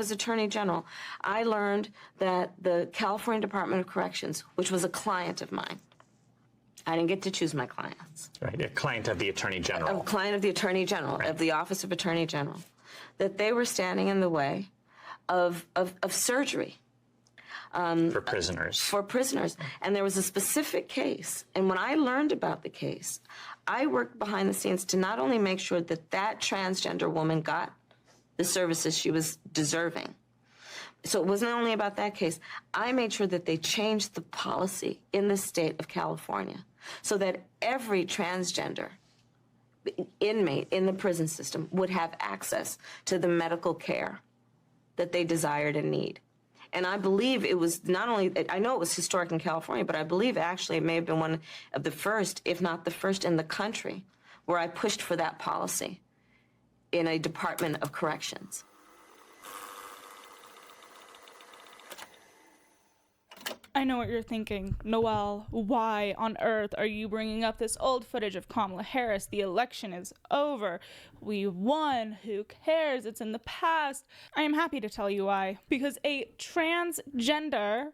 was Attorney General, I learned that the California Department of Corrections, which was a client of mine, I didn't get to choose my clients. Right, a client of the Attorney General. A client of the Attorney General, right. Of the Office of Attorney General, that they were standing in the way of surgery. For prisoners. For prisoners. And there was a specific case. And when I learned about the case, I worked behind the scenes to not only make sure that that transgender woman got the services she was deserving. So it wasn't only about that case. I made sure that they changed the policy in the state of California so that every transgender inmate in the prison system would have access to the medical care that they desired and need. And I believe it was not only, I know it was historic in California, but I believe actually it may have been one of the first, if not the first in the country, where I pushed for that policy in a Department of Corrections. I know what you're thinking. Noelle, why on earth are you bringing up this old footage of Kamala Harris? The election is over. We won. Who cares? It's in the past. I am happy to tell you why. Because a transgender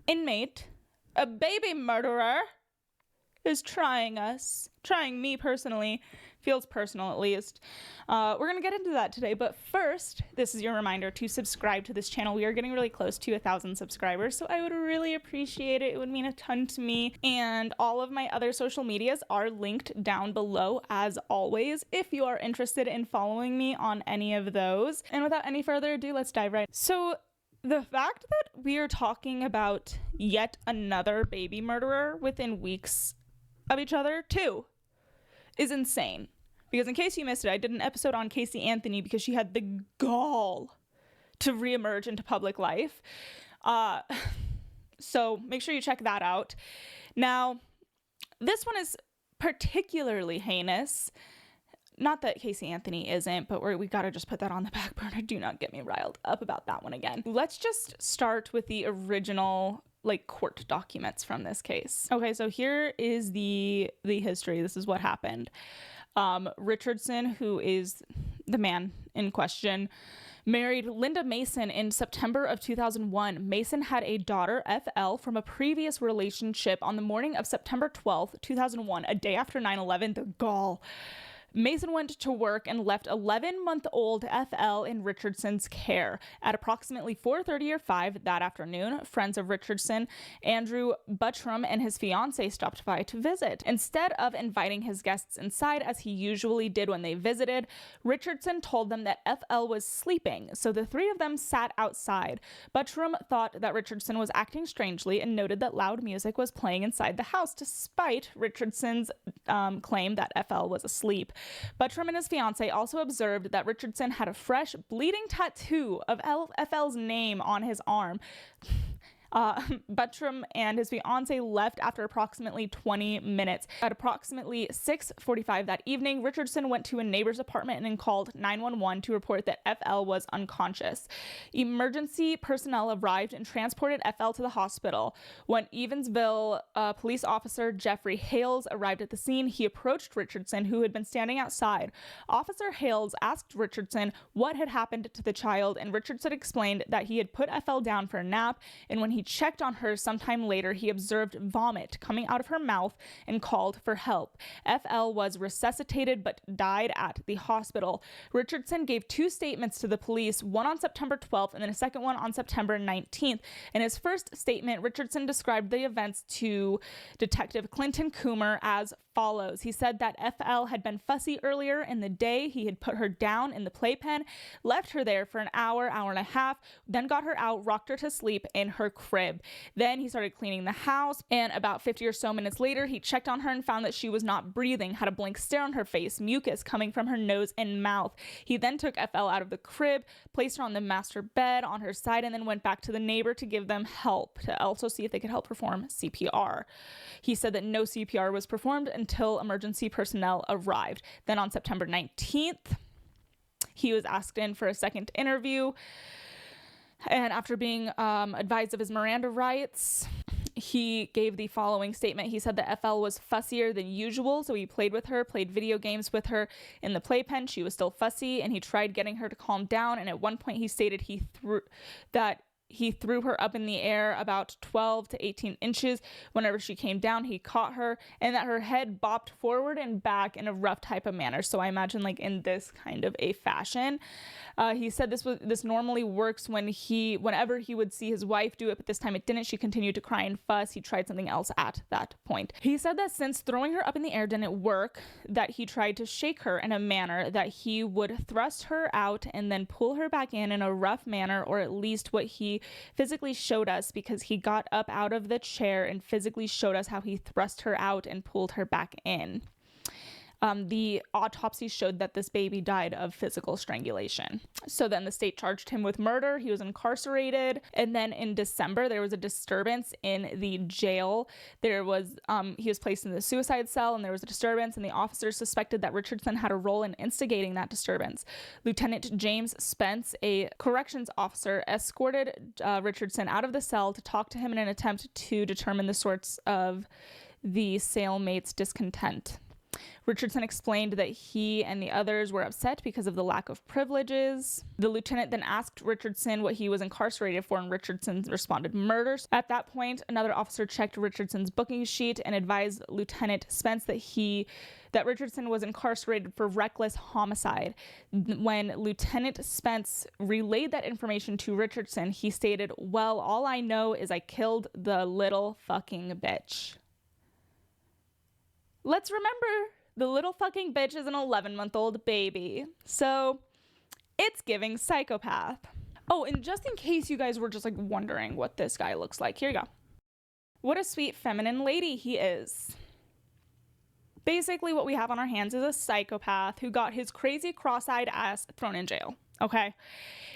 inmate, a baby murderer, is trying me personally. Feels personal, at least. We're going to get into that today, but first, this is your reminder to subscribe to this channel. We are getting really close to 1,000 subscribers, so I would really appreciate it. It would mean a ton to me, and all of my other social medias are linked down below, as always, if you are interested in following me on any of those. And without any further ado, let's dive right in. So, the fact that we are talking about yet another baby murderer within weeks of each other, too, is insane. Because in case you missed it, I did an episode on Casey Anthony because she had the gall to reemerge into public life. So make sure you check that out. Now, this one is particularly heinous. Not that Casey Anthony isn't, but we gotta just put that on the back burner. Do not get me riled up about that one again. Let's just start with the original court documents from this case. Okay, so here is the history. This is what happened. Richardson, who is the man in question, married Linda Mason in September of 2001. Mason had a daughter, FL, from a previous relationship on the morning of September 12th, 2001, a day after 9/11. The gall. Mason went to work and left 11-month-old FL in Richardson's care. At approximately 4:30 or 5 that afternoon, friends of Richardson, Andrew Buttram and his fiancée stopped by to visit. Instead of inviting his guests inside as he usually did when they visited, Richardson told them that FL was sleeping, so the three of them sat outside. Buttram thought that Richardson was acting strangely and noted that loud music was playing inside the house, despite Richardson's claim that FL was asleep. Buttram and his fiancée also observed that Richardson had a fresh, bleeding tattoo of FL's name on his arm. Buttram and his fiancée left after approximately 20 minutes. At approximately 6:45 that evening, Richardson went to a neighbor's apartment and called 911 to report that FL was unconscious. Emergency personnel arrived and transported FL to the hospital. When Evansville police officer Jeffrey Hales arrived at the scene, he approached Richardson, who had been standing outside. Officer Hales asked Richardson what had happened to the child, and Richardson explained that he had put FL down for a nap, and when he checked on her sometime later, he observed vomit coming out of her mouth and called for help. FL was resuscitated but died at the hospital. Richardson gave two statements to the police, one on September 12th and then a second one on September 19th. In his first statement, Richardson described the events to Detective Clinton Coomer as follows. He said that FL had been fussy earlier in the day. He had put her down in the playpen, left her there for an hour and a half, then got her out, rocked her to sleep in her crib. Then he started cleaning the house, and about 50 or so minutes later, he checked on her and found that she was not breathing, had a blank stare on her face, mucus coming from her nose and mouth. He then took FL out of the crib, placed her on the master bed on her side, and then went back to the neighbor to give them help, to also see if they could help perform CPR. He said that no CPR was performed until emergency personnel arrived. Then on September 19th, he was asked in for a second interview. And after being advised of his Miranda rights, he gave the following statement. He said that FL was fussier than usual, so he played with her, played video games with her in the playpen. She was still fussy, and he tried getting her to calm down, and at one point he stated he threw her up in the air about 12 to 18 inches. Whenever she came down, he caught her, and that her head bopped forward and back in a rough type of manner. So I imagine like in this kind of a fashion. He said this normally works whenever he would see his wife do it, but this time it didn't. She continued to cry and fuss. He tried something else at that point. He said that since throwing her up in the air didn't work, that he tried to shake her in a manner that he would thrust her out and then pull her back in a rough manner, or at least what he physically showed us, because he got up out of the chair and physically showed us how he thrust her out and pulled her back in. The autopsy showed that this baby died of physical strangulation. So then the state charged him with murder. He was incarcerated. And then in December, there was a disturbance in the jail. He was placed in the suicide cell, and there was a disturbance, and the officers suspected that Richardson had a role in instigating that disturbance. Lieutenant James Spence, a corrections officer, escorted Richardson out of the cell to talk to him in an attempt to determine the source of the cellmates' discontent. Richardson explained that he and the others were upset because of the lack of privileges. The lieutenant then asked Richardson what he was incarcerated for, and Richardson responded, murders. At that point, another officer checked Richardson's booking sheet and advised Lieutenant Spence that Richardson was incarcerated for reckless homicide. When Lieutenant Spence relayed that information to Richardson, he stated, well, all I know is I killed the little fucking bitch. Let's remember, the little fucking bitch is an 11-month-old baby. So it's giving psychopath. Oh, and just in case you guys were just like wondering what this guy looks like, here you go. What a sweet feminine lady he is. Basically, what we have on our hands is a psychopath who got his crazy cross-eyed ass thrown in jail. Okay.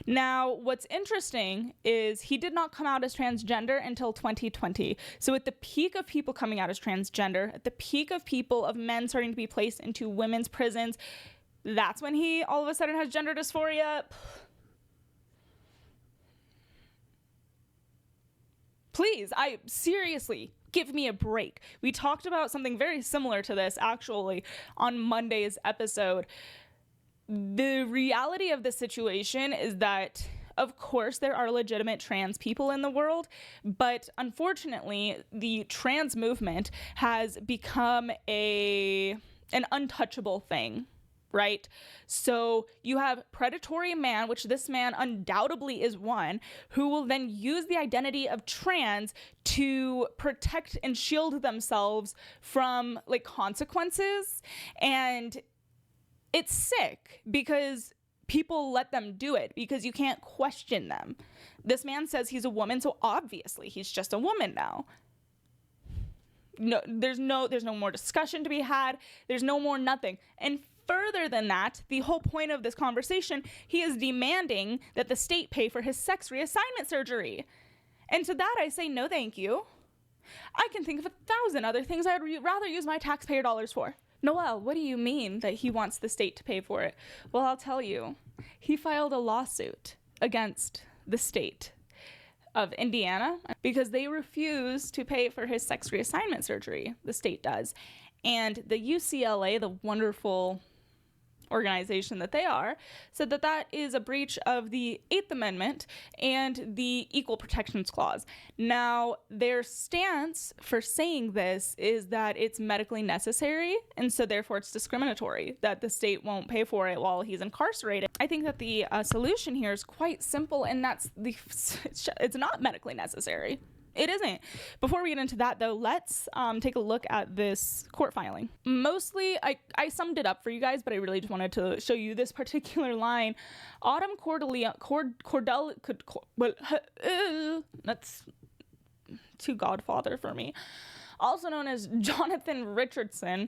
Now, what's interesting is he did not come out as transgender until 2020. So at the peak of people coming out as transgender, at the peak of men starting to be placed into women's prisons, that's when he all of a sudden has gender dysphoria. Please, seriously, give me a break. We talked about something very similar to this actually on Monday's episode. The reality of the situation is that, of course, there are legitimate trans people in the world, but unfortunately, the trans movement has become an untouchable thing, right? So you have predatory man, which this man undoubtedly is one, who will then use the identity of trans to protect and shield themselves from like consequences. And it's sick because people let them do it because you can't question them. This man says he's a woman, so obviously he's just a woman now. No, there's no more discussion to be had. There's no more nothing. And further than that, the whole point of this conversation, he is demanding that the state pay for his sex reassignment surgery. And to that I say no thank you. I can think of 1,000 other things I'd rather use my taxpayer dollars for. Noelle, what do you mean that he wants the state to pay for it? Well, I'll tell you. He filed a lawsuit against the state of Indiana because they refuse to pay for his sex reassignment surgery. The state does. And the UCLA, the wonderful organization that they are, said that that is a breach of the 8th Amendment and the Equal Protections Clause. Now, their stance for saying this is that it's medically necessary, and so therefore it's discriminatory that the state won't pay for it while he's incarcerated. I think that the solution here is quite simple, and that's it's not medically necessary. It isn't. Before we get into that, though, let's take a look at this court filing. Mostly, I summed it up for you guys, but I really just wanted to show you this particular line. Autumn that's too Godfather for me. Also known as Jonathan Richardson.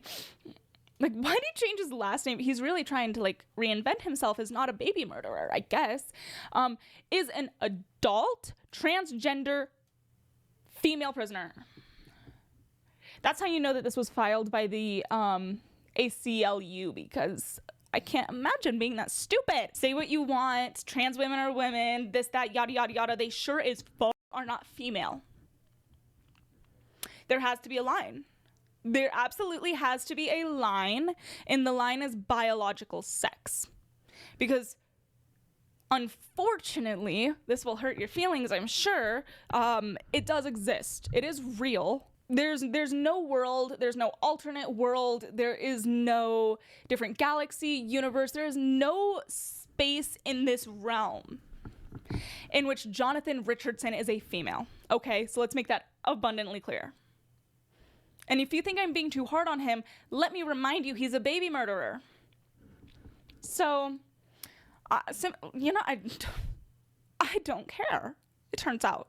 Like, why did he change his last name? He's really trying to, like, reinvent himself as not a baby murderer, I guess. Is an adult transgender female prisoner. That's how you know that this was filed by the ACLU, because I can't imagine being that stupid. Say what you want, trans women are women, this, that, yada, yada, yada. They sure as fuck are not female. There has to be a line. There absolutely has to be a line, and the line is biological sex. Because unfortunately, this will hurt your feelings, I'm sure, it does exist. It is real. There's no world, there's no alternate world, there is no different galaxy, universe, there is no space in this realm in which Jonathan Richardson is a female. Okay, so let's make that abundantly clear. And if you think I'm being too hard on him, let me remind you, he's a baby murderer. So, I don't care, it turns out.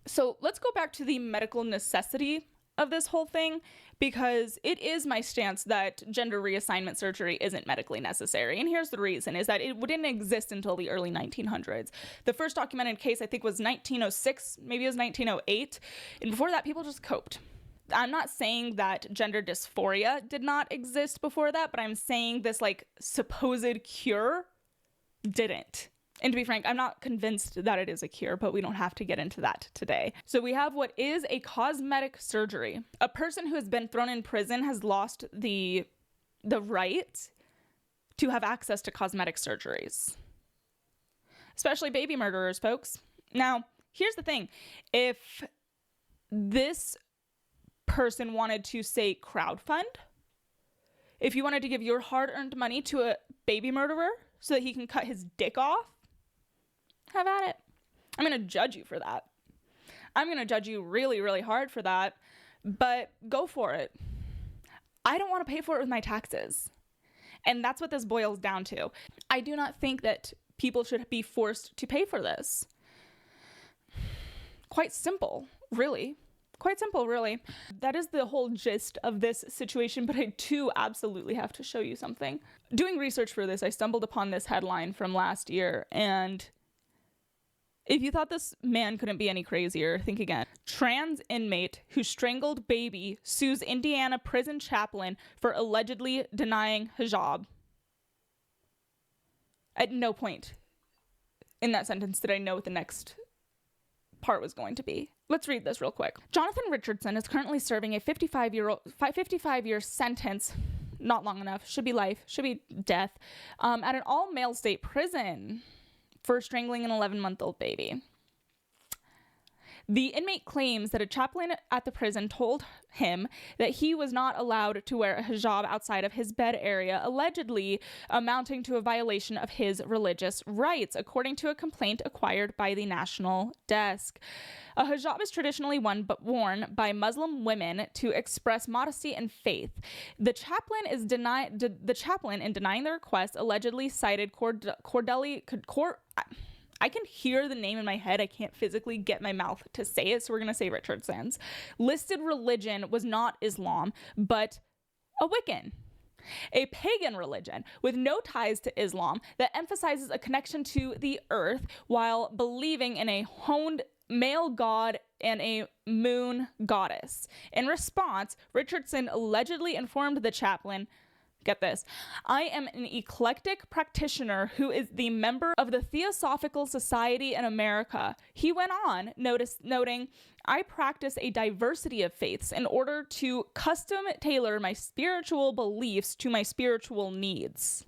So let's go back to the medical necessity of this whole thing, because it is my stance that gender reassignment surgery isn't medically necessary. And here's the reason, is that it didn't exist until the early 1900s. The first documented case, I think, was 1906, maybe it was 1908. And before that, people just coped. I'm not saying that gender dysphoria did not exist before that, but I'm saying this like supposed cure didn't. And to be frank, I'm not convinced that it is a cure, but we don't have to get into that today. So we have what is a cosmetic surgery. A person who has been thrown in prison has lost the right to have access to cosmetic surgeries. Especially baby murderers, folks. Now, here's the thing. If this person wanted to, say, crowdfund, if you wanted to give your hard-earned money to a baby murderer so that he can cut his dick off, have at it. I'm going to judge you for that. I'm going to judge you really, really hard for that, but go for it. I don't want to pay for it with my taxes. And that's what this boils down to. I do not think that people should be forced to pay for this. Quite simple, really. Quite simple, really. That is the whole gist of this situation, but I do absolutely have to show you something. Doing research for this, I stumbled upon this headline from last year, and if you thought this man couldn't be any crazier, think again. Trans inmate who strangled baby sues Indiana prison chaplain for allegedly denying hijab. At no point in that sentence did I know what the next part was going to be. Let's read this real quick. Jonathan Richardson is currently serving a 55-year sentence, not long enough, should be life, should be death, at an all-male state prison for strangling an 11-month-old baby. The inmate claims that a chaplain at the prison told him that he was not allowed to wear a hijab outside of his bed area, allegedly amounting to a violation of his religious rights, according to a complaint acquired by the National Desk. A hijab is traditionally worn by Muslim women to express modesty and faith. The chaplain, in denying the request, allegedly cited I can hear the name in my head. I can't physically get my mouth to say it, so we're going to say Richardson's. Listed religion was not Islam, but a Wiccan, a pagan religion with no ties to Islam that emphasizes a connection to the earth while believing in a honed male god and a moon goddess. In response, Richardson allegedly informed the chaplain, get this, I am an eclectic practitioner who is the member of the Theosophical Society in America. He went on, noting, I practice a diversity of faiths in order to custom tailor my spiritual beliefs to my spiritual needs.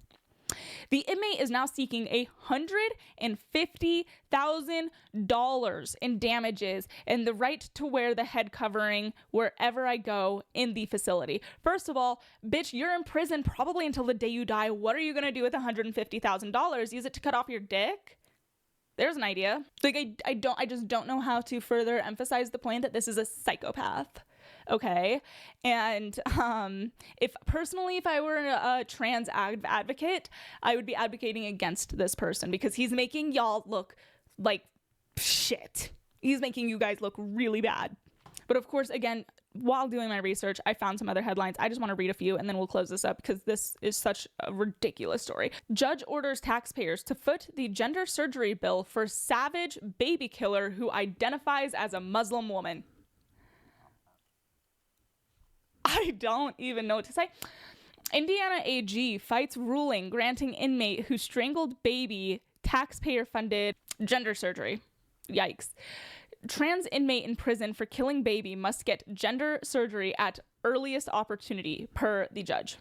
The inmate is now seeking $150,000 in damages and the right to wear the head covering wherever I go in the facility. First of all, bitch, you're in prison probably until the day you die. What are you going to do with $150,000? Use it to cut off your dick? There's an idea. Like, I just don't know how to further emphasize the point that this is a psychopath. Okay. And if I were a trans advocate, I would be advocating against this person because he's making y'all look like shit. He's making you guys look really bad. But of course, again, while doing my research, I found some other headlines. I just want to read a few and then we'll close this up because this is such a ridiculous story. Judge orders taxpayers to foot the gender surgery bill for savage baby killer who identifies as a Muslim woman. I don't even know what to say. Indiana AG fights ruling granting inmate who strangled baby taxpayer-funded gender surgery. Yikes. trans inmate in prison for killing baby must get gender surgery at earliest opportunity, per the judge.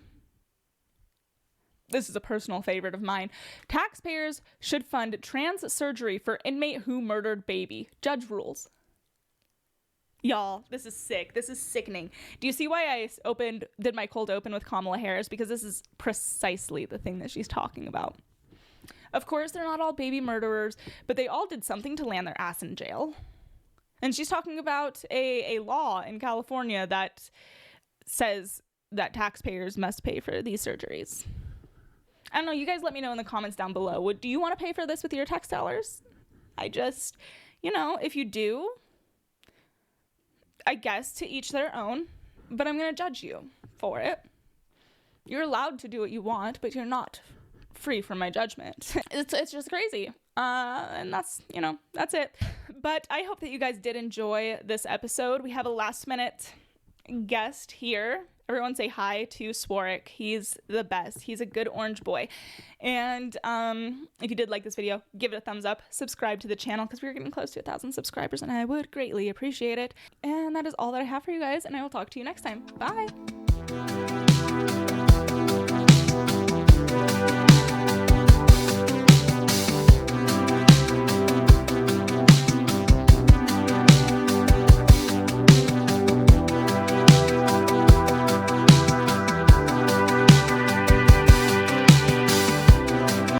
This is a personal favorite of mine. Taxpayers should fund trans surgery for inmate who murdered baby. Judge rules. Y'all, this is sick. This is sickening. Do you see why I did my cold open with Kamala Harris? Because this is precisely the thing that she's talking about. Of course, they're not all baby murderers, but they all did something to land their ass in jail. And she's talking about a law in California that says that taxpayers must pay for these surgeries. I don't know. You guys let me know in the comments down below. Do you want to pay for this with your tax dollars? If you do, I guess to each their own, but I'm going to judge you for it. You're allowed to do what you want, but you're not free from my judgment. It's just crazy. And that's it. But I hope that you guys did enjoy this episode. We have a last minute guest here. Everyone say hi to Swarrick. He's the best. He's a good orange boy. And if you did like this video, give it a thumbs up. Subscribe to the channel because we're getting close to 1,000 subscribers and I would greatly appreciate it. And that is all that I have for you guys. And I will talk to you next time. Bye.